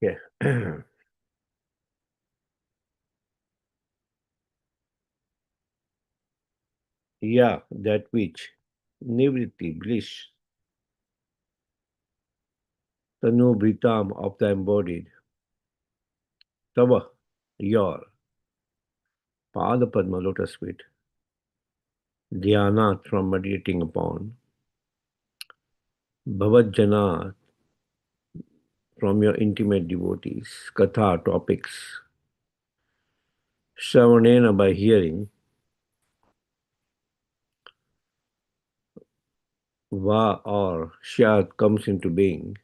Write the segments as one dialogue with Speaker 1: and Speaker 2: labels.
Speaker 1: Yeah. Yeah, that which Nivritti, bliss, the new Britam of the embodied, Tava, your Pada Padma lotus feet, Dhyana from meditating upon, Bhavajana from your intimate devotees, Katha topics, Shravanena by hearing, Va or Shyat comes into being,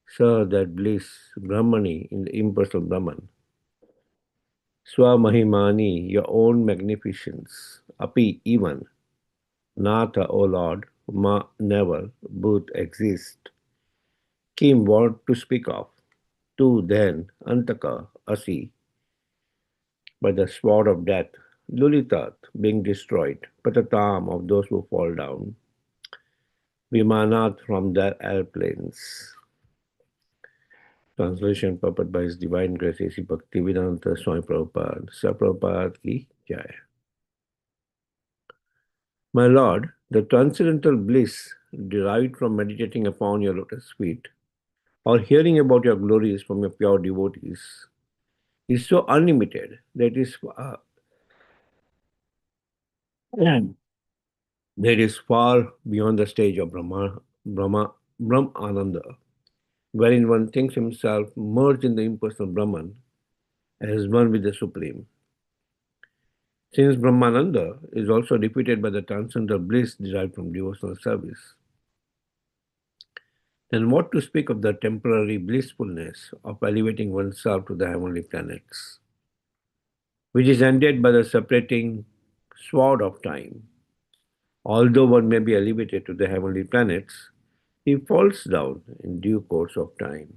Speaker 1: Sir that bliss, Brahmani in the impersonal Brahman, Swamahimani, your own magnificence, Api even, Natha, O Lord, Ma never, both exist. Kim what to speak of, two then, Antaka, Asi, by the sword of death, Lulitat being destroyed, Patatam of those who fall down, Vimanat from their airplanes. Translation purport by His Divine Grace A.C. Bhaktivedanta Swami Prabhupada. Sa Prabhupada ki jai. My Lord, the transcendental bliss derived from meditating upon your lotus feet or hearing about your glories from your pure devotees is so unlimited that is far beyond the stage of Brahma Ananda, wherein one thinks himself merged in the impersonal Brahman as one with the Supreme. Since Brahmananda is also defeated by the transcendental bliss derived from devotional service, then what to speak of the temporary blissfulness of elevating oneself to the heavenly planets, which is ended by the separating sword of time? Although one may be elevated to the heavenly planets, he falls down in due course of time.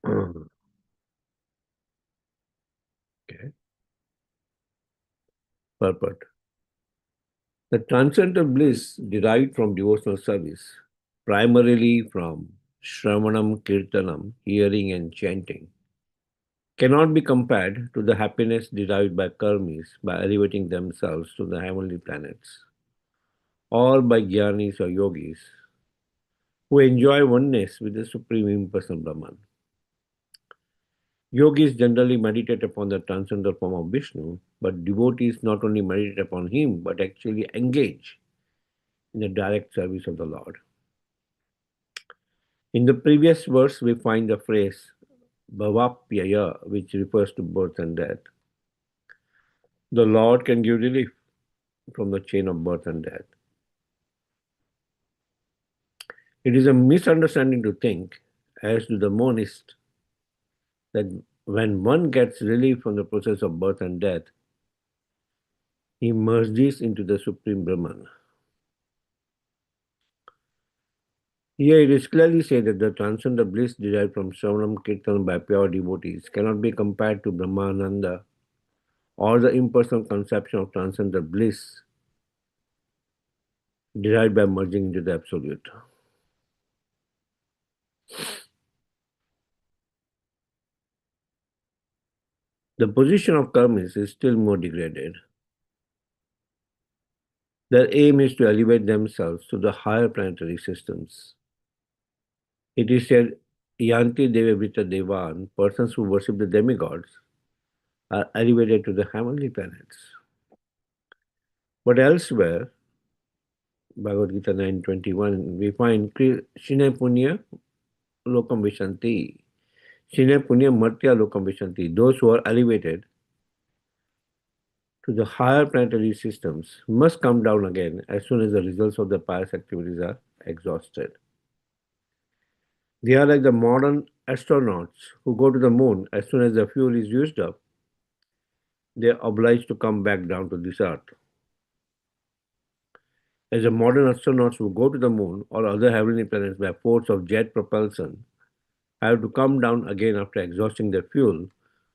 Speaker 1: Okay. Purport. The transcendental bliss derived from devotional service, primarily from Shravanam Kirtanam, hearing and chanting, cannot be compared to the happiness derived by karmis by elevating themselves to the heavenly planets, or by jnanis or yogis who enjoy oneness with the Supreme Impersonal Brahman. Yogis generally meditate upon the transcendental form of Vishnu, but devotees not only meditate upon him but actually engage in the direct service of the Lord. In the previous verse, we find the phrase bhavapyaya, which refers to birth and death. The Lord can give relief from the chain of birth and death. It is a misunderstanding to think, as do the monists, that when one gets relief from the process of birth and death, he merges into the Supreme Brahman. Here it is clearly said that the transcendental bliss derived from Shravanam Kirtan by pure devotees cannot be compared to Brahmananda or the impersonal conception of transcendental bliss derived by merging into the Absolute. The position of karmis is still more degraded. Their aim is to elevate themselves to the higher planetary systems. It is said, Yanti Devavrita Devan, persons who worship the demigods, are elevated to the heavenly planets. But elsewhere, Bhagavad Gita 9:21, we find Shine Punya Lokam Vishanti. Shine Punya Martya Lokam Vishanti. Those who are elevated to the higher planetary systems must come down again as soon as the results of the pious activities are exhausted. They are like the modern astronauts who go to the moon as soon as the fuel is used up. They are obliged to come back down to this earth. As the modern astronauts who go to the moon or other heavenly planets by force of jet propulsion have to come down again after exhausting their fuel,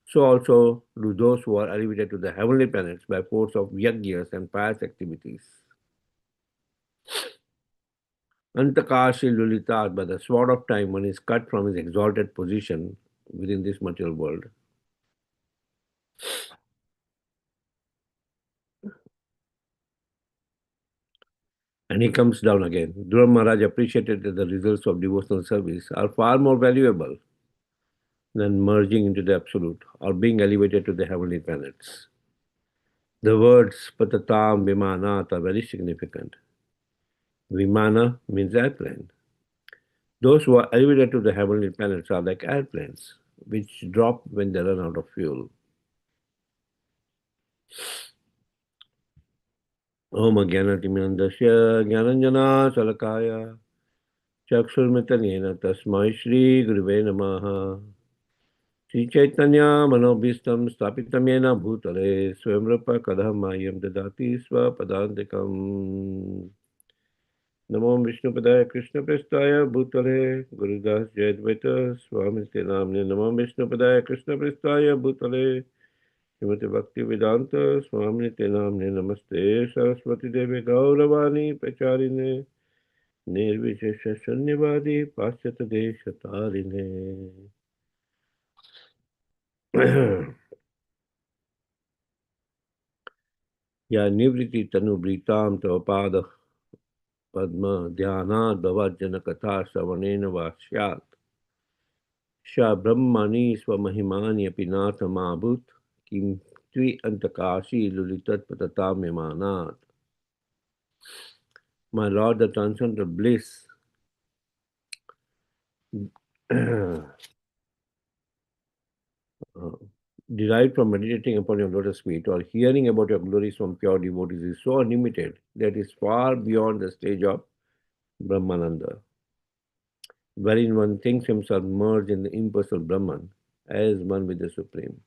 Speaker 1: so also do those who are elevated to the heavenly planets by force of yajnas and pious activities. Antakashi Lulitat, by the sword of time, one is cut from his exalted position within this material world. And he comes down again. Dhruva Maharaj appreciated that the results of devotional service are far more valuable than merging into the absolute or being elevated to the heavenly planets. The words Patatam Vimanat are very significant. Vimana means airplane. Those who are elevated to the heavenly planets are like airplanes, which drop when they run out of fuel. Om Jnanatimirandasya Jnananjana Salakaya Chakshurmitanyena Tasmai Shri Guruve Namaha Sri Chaitanya Manobhistam Stapitam Yena Bhutale Swamrapa Kadhamayam Dadati Swa Padantikam Namo Vishnupadaya Krishna Prestaya Bhutale Gurudas Jayadvaita Swami Namne Namo Vishnupadaya Krishna Prestaya Bhutale Srimati Bhakti Vedanta Swami Namne Namaste Saraswati Devi Gauravani Pacharine Nirvishesha Shunnyavadi Paschata Deshatarine Ya Nivriti Tanubritam Tavapada Padma Dhyana Bhavajana Katha Savanena Vashyat Sha Brahmani Swamahimani Apinatha Mabhut Kim Tvi Antakashi Lulitat Patatam Vimanat. My Lord, the transcendental bliss derived from meditating upon your lotus feet or hearing about your glories from pure devotees is so unlimited that it is far beyond the stage of Brahmananda, wherein one thinks himself merged in the impersonal Brahman as one with the Supreme.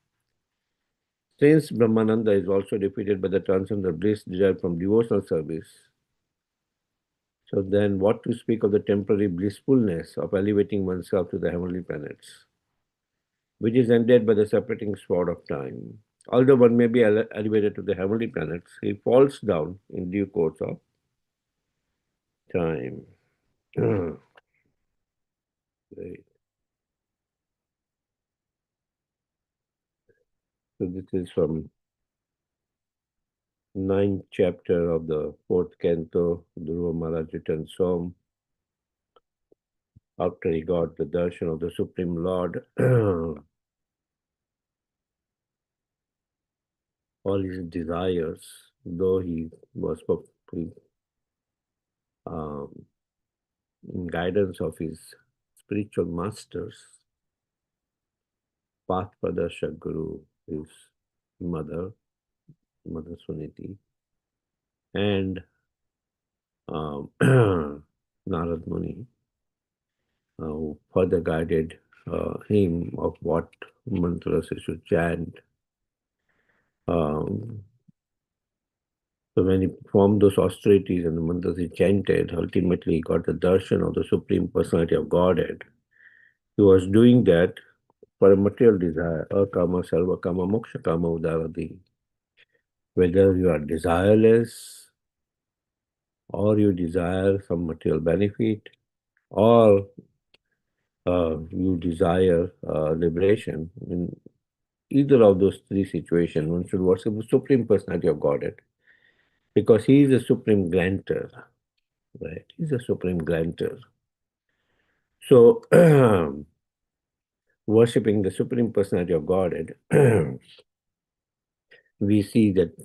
Speaker 1: Since Brahmananda is also defeated by the transcendental bliss derived from devotional service, so then what to speak of the temporary blissfulness of elevating oneself to the heavenly planets, which is ended by the separating sword of time. Although one may be elevated to the heavenly planets, he falls down in due course of time. Right. So this is from ninth chapter of the fourth canto. Dhruva Maharaj returns home after he got the darshan of the Supreme Lord. All his desires, though he was perfectly um, in guidance of his spiritual masters, Path Pradarshak Guru, his mother, Mother Suniti, and Narad Muni, who further guided him of what mantras he should chant. Um, so when he performed those austerities and the mantras he chanted, ultimately he got the darshan of the Supreme Personality of Godhead. He was doing that for a material desire, akama, sarva kama, moksha kama, udaradi. Whether you are desireless or you desire some material benefit or you desire liberation, in either of those three situations, one should worship the Supreme Personality of Godhead because He is the Supreme Granter, right? He's the Supreme Granter. So, worshipping the Supreme Personality of Godhead, we see that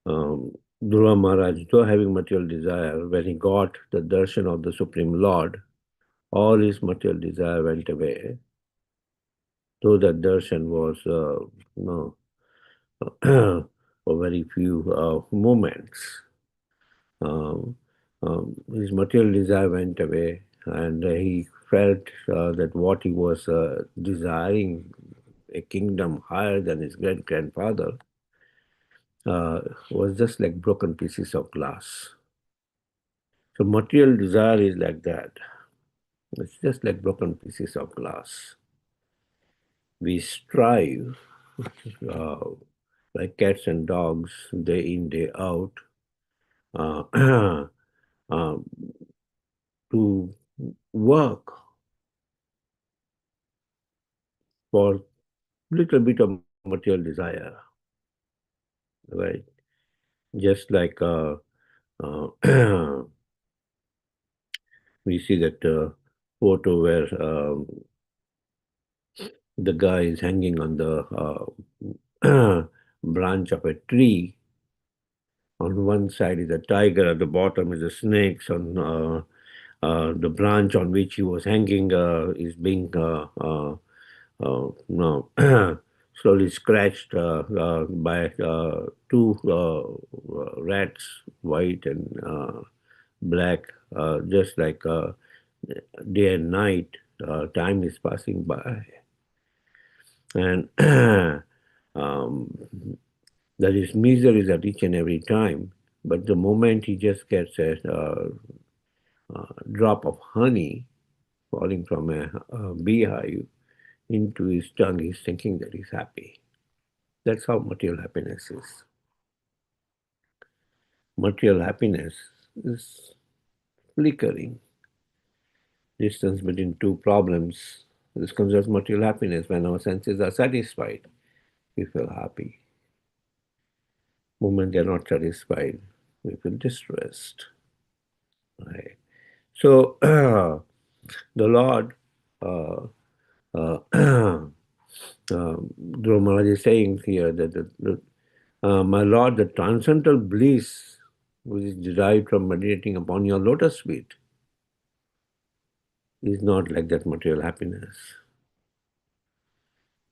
Speaker 1: Dhruva Maharaj, though having material desire, when he got the darshan of the Supreme Lord, all his material desire went away. Though that darshan was for very few moments, his material desire went away, and he felt that what he was desiring, a kingdom higher than his great grandfather, was just like broken pieces of glass. So material desire is like that. It's just like broken pieces of glass. We strive, uh, like cats and dogs, day in, day out, um, to work for little bit of material desire, right? Just like we see that photo where the guy is hanging on the branch of a tree. On one side is a tiger, at the bottom is a snakes. On the branch on which he was hanging is being no, slowly scratched by two rats, white and black, just like day and night. Time is passing by, and um, there is misery at each and every time. But the moment he just gets a drop of honey falling from a beehive into his tongue, he's thinking that he's happy. That's how material happiness is. Material happiness is flickering distance between two problems. This concerns material happiness. When our senses are satisfied, we feel happy. Moment they are not satisfied, we feel distressed. Right. So the Lord, uh, Dhruva Maharaj is saying here that my Lord, the transcendental bliss which is derived from meditating upon your lotus feet is not like that material happiness,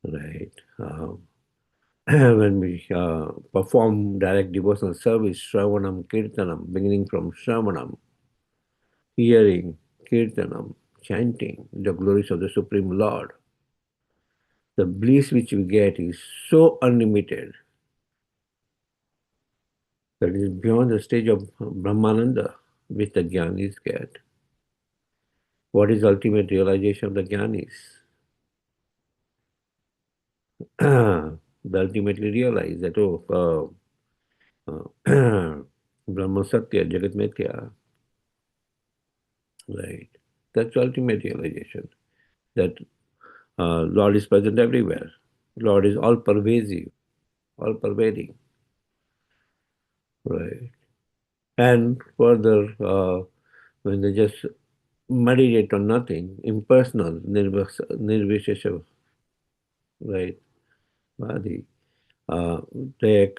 Speaker 1: right? When we perform direct devotional service, Shravanam, Kirtanam, beginning from Shravanam, hearing, Kirtanam, chanting the glories of the Supreme Lord, the bliss which we get is so unlimited that it is beyond the stage of Brahmananda which the Jnanis get. What is ultimate realization of the Jnanis? They ultimately realize that, Brahma Satya, Jagat Mithya, right? That's the ultimate realization that Lord is present everywhere. Lord is all pervasive, all pervading, right? And further, when they just meditate on nothing, impersonal, nirvishesha, right? Bhadi, uh, they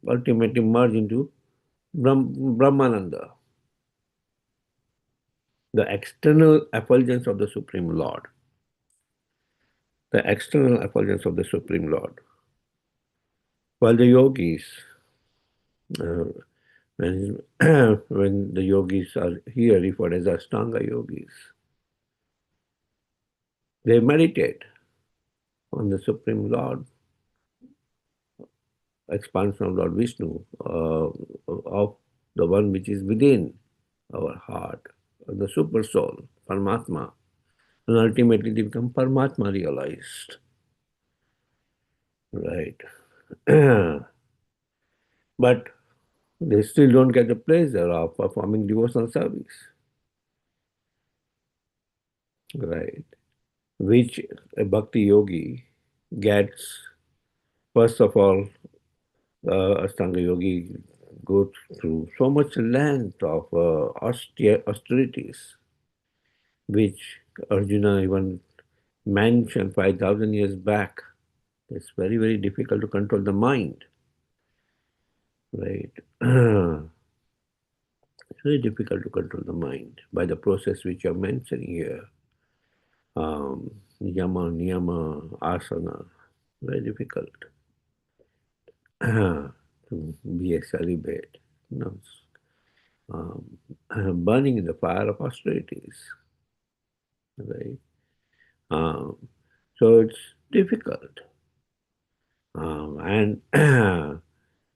Speaker 1: ultimately merge into Brahmananda, the external effulgence of the Supreme Lord. The external effulgence of the Supreme Lord. While the yogis, uh, when, when the yogis are here referred as Ashtanga yogis, they meditate on the Supreme Lord, expansion of Lord Vishnu, of the one which is within our heart, the super soul, Paramatma. And ultimately they become Paramatma realized. Right. But they still don't get the pleasure of performing devotional service. Right. Which a bhakti yogi gets, first of all, Ashtanga yogi goes through so much length of austerities, which Arjuna even mentioned 5,000 years back. It's very, very difficult to control the mind, right? It's very difficult to control the mind by the process which you're mentioning here. Yama, niyama, asana, very difficult to be a celibate. No, burning in the fire of austerities, right? Um, so it's difficult. And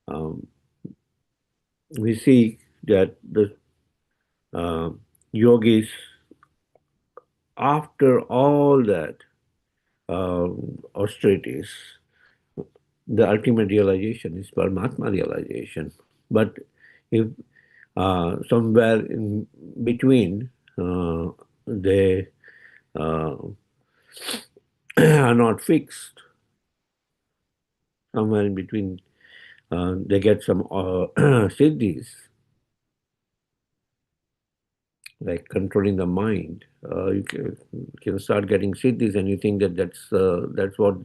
Speaker 1: um, we see that the yogis, after all that austerities, the ultimate realization is Paramatma realization. But if somewhere in between, they uh, are not fixed. Somewhere in between, they get some siddhis, like controlling the mind. You can start getting siddhis, and you think that that's what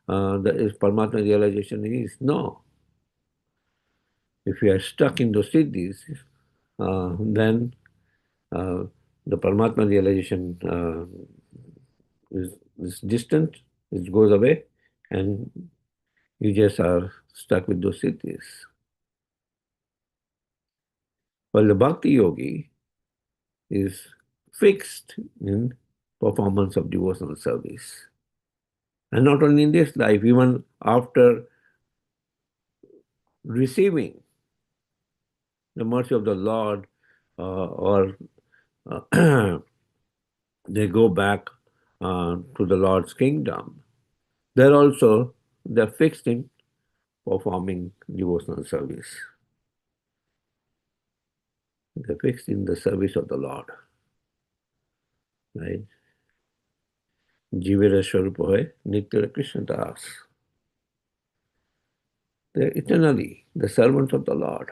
Speaker 1: is Paramatma realization is. No. If you are stuck in those siddhis, then uh, the Paramatma realization is distant, it goes away, and you just are stuck with those siddhis. While the bhakti yogi is fixed in performance of devotional service. And not only in this life, even after receiving the mercy of the Lord, or they go back to the Lord's kingdom, they're fixed in performing devotional service. They're fixed in the service of the Lord. Right? Jivera Swarupa hai, Nitya Krishna Das. They're eternally the servants of the Lord,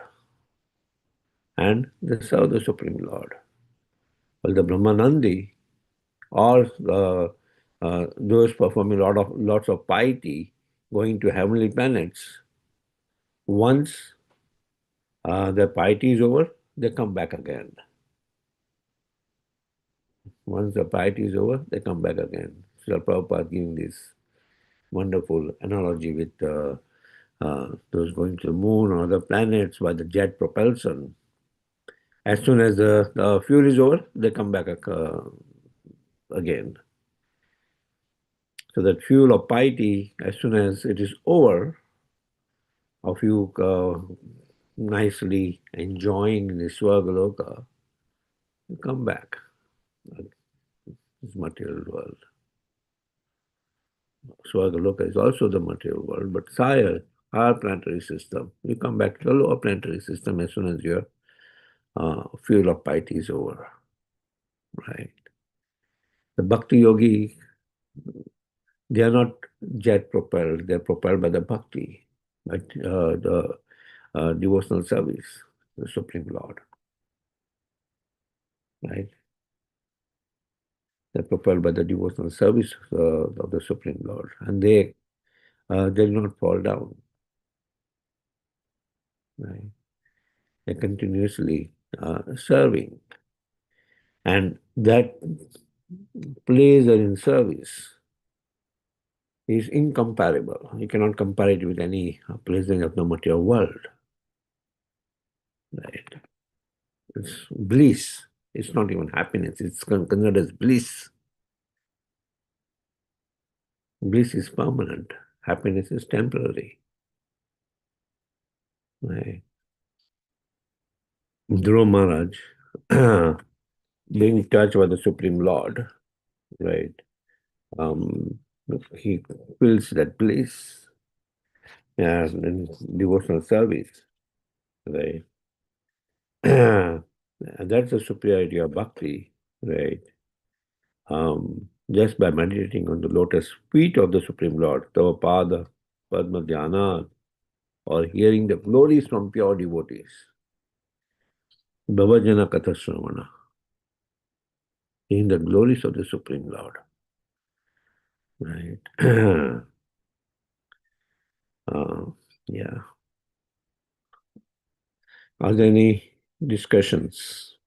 Speaker 1: and they serve the Supreme Lord. While the Brahmanandi, or those performing lots of piety, going to heavenly planets, once their piety is over, they come back again. Once the piety is over, they come back again. Srila Prabhupada giving this wonderful analogy with those going to the moon or other planets by the jet propulsion. As soon as the fuel is over, they come back again. So that fuel of piety, as soon as it is over, of you nicely enjoying the Swagaloka, you come back this material world. Swagaloka is also the material world, but higher planetary system, you come back to the lower planetary system as soon as your fuel of piety is over. Right? The bhakti yogi, they are not jet propelled, they're propelled by the bhakti, by the devotional service, the Supreme Lord. Right? They're propelled by the devotional service of the Supreme Lord, and they will not fall down. Right? They're continuously serving, and that pleasure in service is incomparable. You cannot compare it with any pleasure of the material world. Right? It's bliss. It's not even happiness. It's considered as bliss. Bliss is permanent. Happiness is temporary. Right? Dhruva Maharaj, being touched by the Supreme Lord, right? Um, he feels that bliss in devotional service, right? And that's the superiority of bhakti, right? Just by meditating on the lotus feet of the Supreme Lord, Tava Pada, Padma Dhyana, or hearing the glories from pure devotees, Bhavajana Katha Shravana, hearing the glories of the Supreme Lord, right? uh, yeah. Are there any discussions?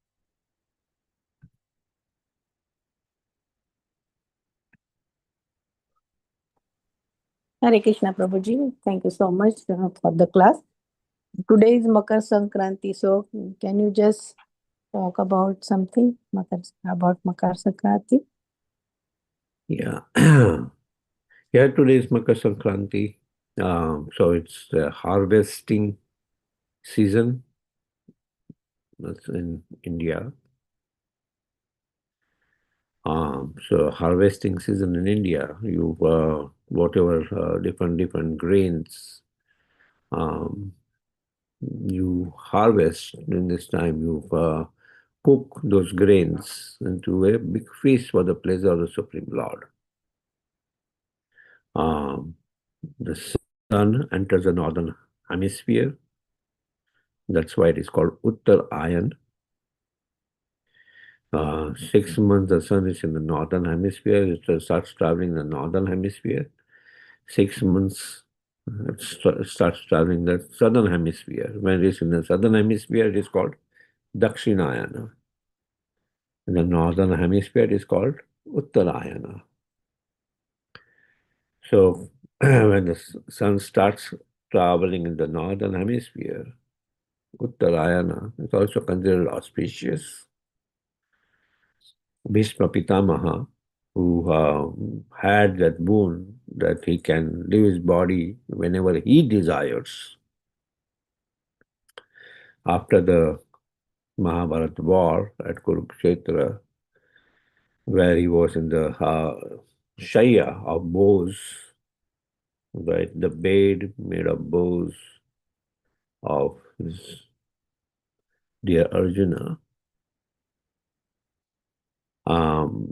Speaker 2: Hare Krishna Prabhuji, thank you so much for the class. Today is Makar Sankranti, so can you just talk about something about Makar Sankranti?
Speaker 1: Yeah. Yeah, today is Makar Sankranti. So it's the harvesting season. That's in India. So harvesting season in India, you whatever different grains, you harvest in this time, you cook those grains into a big feast for the pleasure of the Supreme Lord. The sun enters the northern hemisphere. That's why it is called Uttarayan. 6 months the sun is in the northern hemisphere. It starts traveling in the northern hemisphere. 6 months it starts traveling the southern hemisphere. When it is in the southern hemisphere, it is called Dakshinayana. In the northern hemisphere, it is called Uttarayana. So when the sun starts traveling in the northern hemisphere, Uttarayana is also considered auspicious. Bhishma Pitamaha, who had that boon that he can leave his body whenever he desires. After the Mahabharata war at Kurukshetra, where he was in the Shaya of bows, right, the bed made of bows of his dear Arjuna. Um,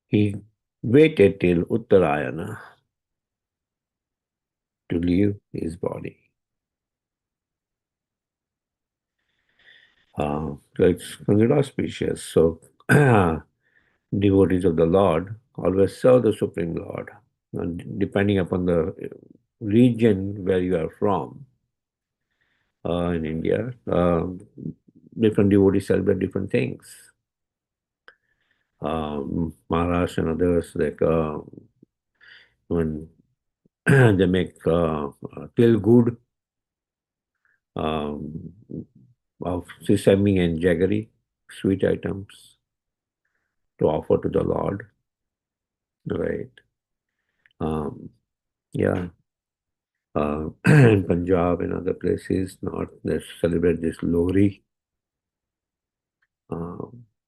Speaker 1: he waited till Uttarayana to leave his body. So it's considered auspicious. So devotees of the Lord always serve the Supreme Lord. And depending upon the region where you are from in India, different devotees celebrate different things. Maharashtra and others, like when they make till good um, of sesame and jaggery, sweet items to offer to the Lord, right? Um, yeah, in Punjab and other places, not they celebrate this Lohri.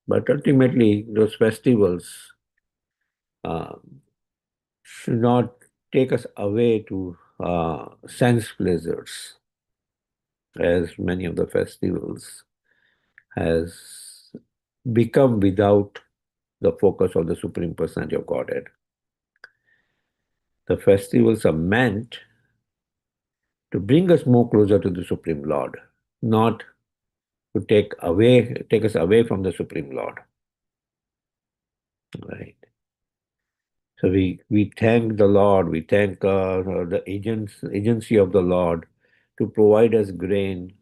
Speaker 1: But ultimately, those festivals uh, should not take us away to sense pleasures, as many of the festivals has become without the focus of the Supreme Personality of Godhead. The festivals are meant to bring us more closer to the Supreme Lord, not to take us away from the Supreme Lord. Right. So we thank the Lord, we thank the agency of the Lord to provide us grain.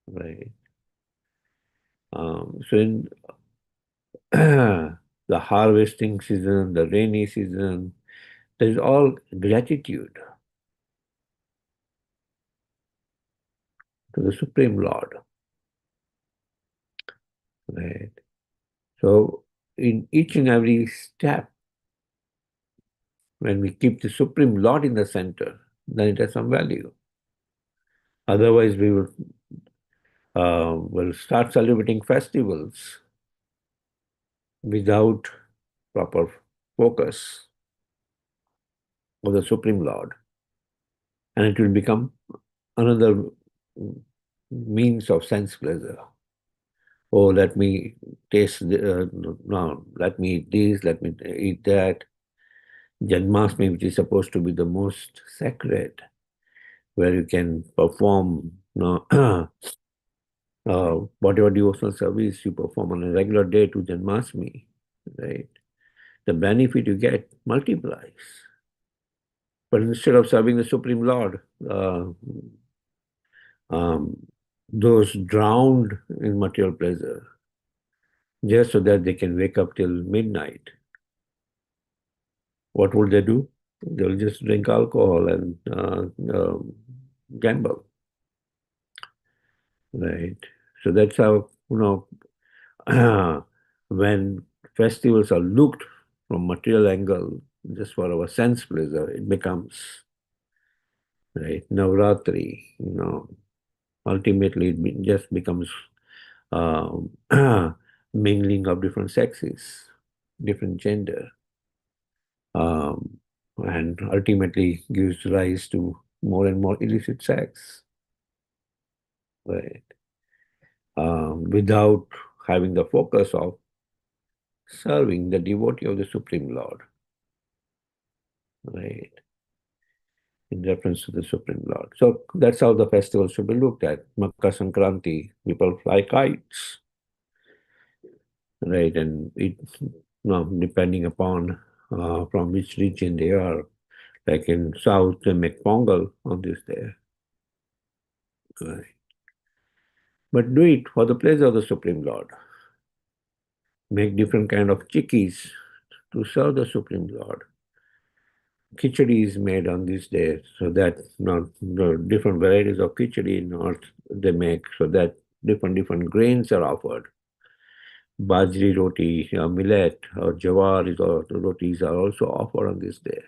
Speaker 1: Right. So in the harvesting season, the rainy season, there is all gratitude to the Supreme Lord. Right. So in each and every step, when we keep the Supreme Lord in the center, then it has some value. Otherwise, we will start celebrating festivals without proper focus of the Supreme Lord, and it will become another means of sense pleasure. Oh, let me taste, no, let me eat this, let me eat that. Janmashtami, which is supposed to be the most sacred, where you can perform whatever devotional service you perform on a regular day to Janmashtami, right? The benefit you get multiplies. But instead of serving the Supreme Lord, um, those drowned in material pleasure, just so that they can wake up till midnight, what would they do? They'll just drink alcohol and gamble, right? So that's how, when festivals are looked from material angle, just for our sense pleasure, it becomes, right, Navratri, ultimately it just becomes um, mingling of different sexes, different gender, and ultimately gives rise to more and more illicit sex, right? Without having the focus of serving the devotee of the Supreme Lord, right? In reference to the Supreme Lord. So that's how the festival should be looked at. Makar Sankranti, people fly kites, right? And it, depending upon from which region they are, like in South, they make Pongal on this day. Right. But do it for the pleasure of the Supreme Lord. Make different kind of chikkis to serve the Supreme Lord. Khichdi is made on this day, so that the different varieties of khichdi north they make, so that different grains are offered. Bajri roti, millet, or jawar or rotis are also offered on this day.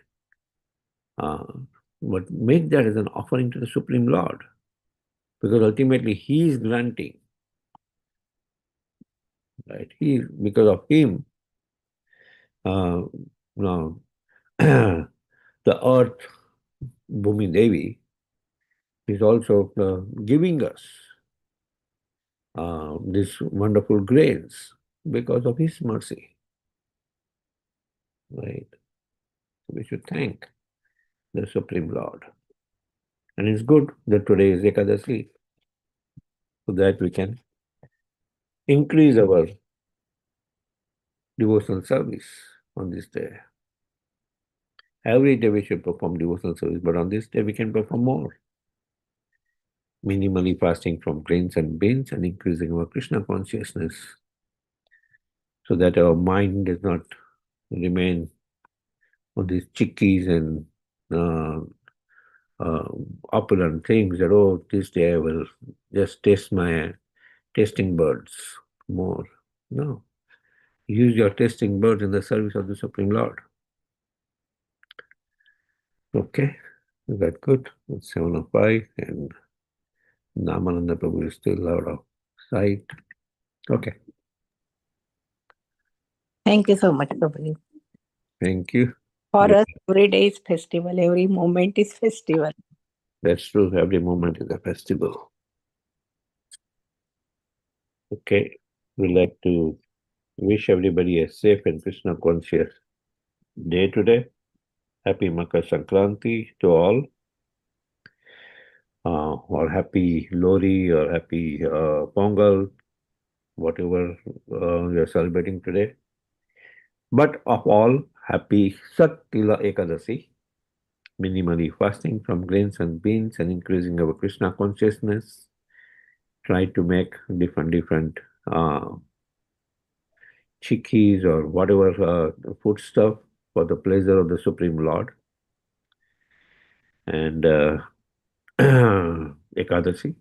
Speaker 1: But make that as an offering to the Supreme Lord, because ultimately He is granting. Right? Because of Him, uh, now the earth, Bhumi Devi, is also giving us these wonderful grains because of His mercy. Right? We should thank the Supreme Lord. And it's good that today is Ekadasi, so that we can increase our devotional service on this day. Every day we should perform devotional service, but on this day we can perform more. Minimally fasting from grains and beans and increasing our Krishna consciousness, so that our mind does not remain on these chikkis and uh, opulent things that, oh, this day I will just taste my tasting buds more. No. Use your tasting buds in the service of the Supreme Lord. Okay, is that good? It's 7:05 and Namananda Prabhu is still out of sight. Okay.
Speaker 2: Thank you so much, Prabhuji.
Speaker 1: Thank you.
Speaker 2: For us, every day is festival. Every moment is festival.
Speaker 1: That's true. Every moment is a festival. Okay. We'd like to wish everybody a safe and Krishna conscious day today. Happy Makar Sankranti to all. Or happy Lori or happy Pongal, whatever you're celebrating today. But of all, happy Sattila Ekadasi, minimally fasting from grains and beans and increasing our Krishna consciousness. Try to make different chikkis or whatever food stuff for the pleasure of the Supreme Lord. And Ekadasi,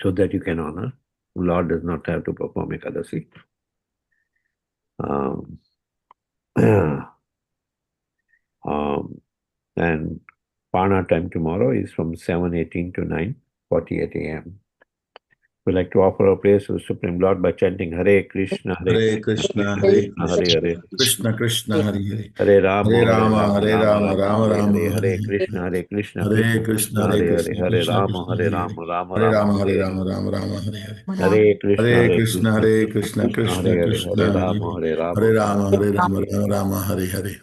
Speaker 1: so that you can honor. Lord does not have to perform Ekadasi. And Parna time tomorrow is from 7:18 to 9:48 a.m. We like to offer our prayers to the Supreme Lord by chanting Hare Krishna,
Speaker 3: Hare Krishna, Hare
Speaker 1: Hare Hare,
Speaker 3: Krishna, Krishna, Hare Hare.
Speaker 1: Hare Rama,
Speaker 3: Hare
Speaker 1: Hare
Speaker 3: Rama,
Speaker 1: Rama,
Speaker 3: Hare
Speaker 1: Rama
Speaker 3: Rama,
Speaker 1: Rama,
Speaker 3: Rama
Speaker 1: Hare
Speaker 3: Rama,
Speaker 1: Hare, Hare
Speaker 3: Hare
Speaker 1: Krishna, Krishna,
Speaker 3: Hare
Speaker 1: Krishna,
Speaker 3: Krishna, Hare
Speaker 1: Hare Hare,
Speaker 3: Krishna,
Speaker 1: Hare
Speaker 3: Krishna
Speaker 1: Rama,
Speaker 3: Krishna,
Speaker 1: Hare
Speaker 3: Hare Hare.
Speaker 1: Rama, Rama
Speaker 3: Hare
Speaker 1: Rama,
Speaker 3: Rama, Hare
Speaker 1: Hare
Speaker 3: Rama,
Speaker 1: Hare.
Speaker 3: Rama Rama, Hare Hare.
Speaker 1: Hare Krishna,
Speaker 3: Hare Krishna, Hare Krishna,
Speaker 1: Krishna,
Speaker 3: Krishna
Speaker 1: Hare Hare,
Speaker 3: Krishna,
Speaker 1: Hare
Speaker 3: Hare
Speaker 1: Rama, Hare Rama,
Speaker 3: Hare Rama, Hare Rama, Rama Rama, Hare Hare.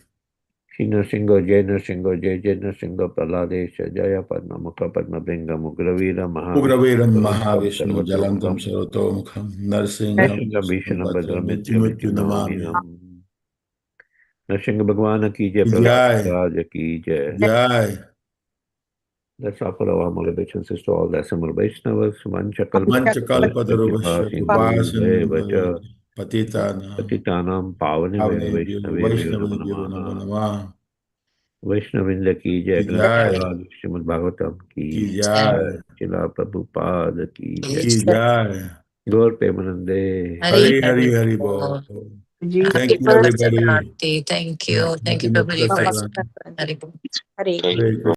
Speaker 1: Shino Singho, Jai Nrsingo, Jai Jai Nrsingo, Praladesha, Jaya Padma Mukha Padma Bringa Mugravira
Speaker 3: Ugraveram
Speaker 1: Mahavishnu
Speaker 3: Mahavishnu Jalantam
Speaker 1: Sarvatomukham
Speaker 3: Sarotomukham Narsingham
Speaker 1: Nrsinga Bhishana
Speaker 3: Bhadram
Speaker 1: Bhadramitra
Speaker 3: Mrityu
Speaker 1: Vidyamamiham
Speaker 3: Namami.
Speaker 1: Nrsinga Bhagwana ki Jai,
Speaker 3: Jai,
Speaker 1: Prahlad Raja ki Jai.
Speaker 3: Jai.
Speaker 1: Let's offer our obeisances to all the assembled Vaishnavas.
Speaker 3: Vanchakalpatarubhasya
Speaker 1: Sindhu
Speaker 3: Kripasindhu
Speaker 1: Devata
Speaker 3: Patitanam
Speaker 1: Patitanam Pavanebhyo
Speaker 3: Pavanebhyo
Speaker 1: Vaishnavebhyo Namo
Speaker 3: Vaishnavebhyo Namo
Speaker 1: Namaha.
Speaker 3: Namah.
Speaker 1: Vaishnavinda ki Jai,
Speaker 3: Ki Jai,
Speaker 1: Granthiraj Srimad Bhagavatam
Speaker 3: Ki
Speaker 1: ki
Speaker 3: Jai,
Speaker 1: Chila Prabhupada ki Jai.
Speaker 3: Ki Jai.
Speaker 1: Gaur Premanande.
Speaker 3: Hari Hari Hari Bol. Thank you, everybody.
Speaker 4: Thank you. Thank you,
Speaker 3: Happy Makar
Speaker 4: Prabhuji, for
Speaker 3: Sankranti.
Speaker 4: Hari Bol.
Speaker 2: Hare
Speaker 3: Hare Krishna.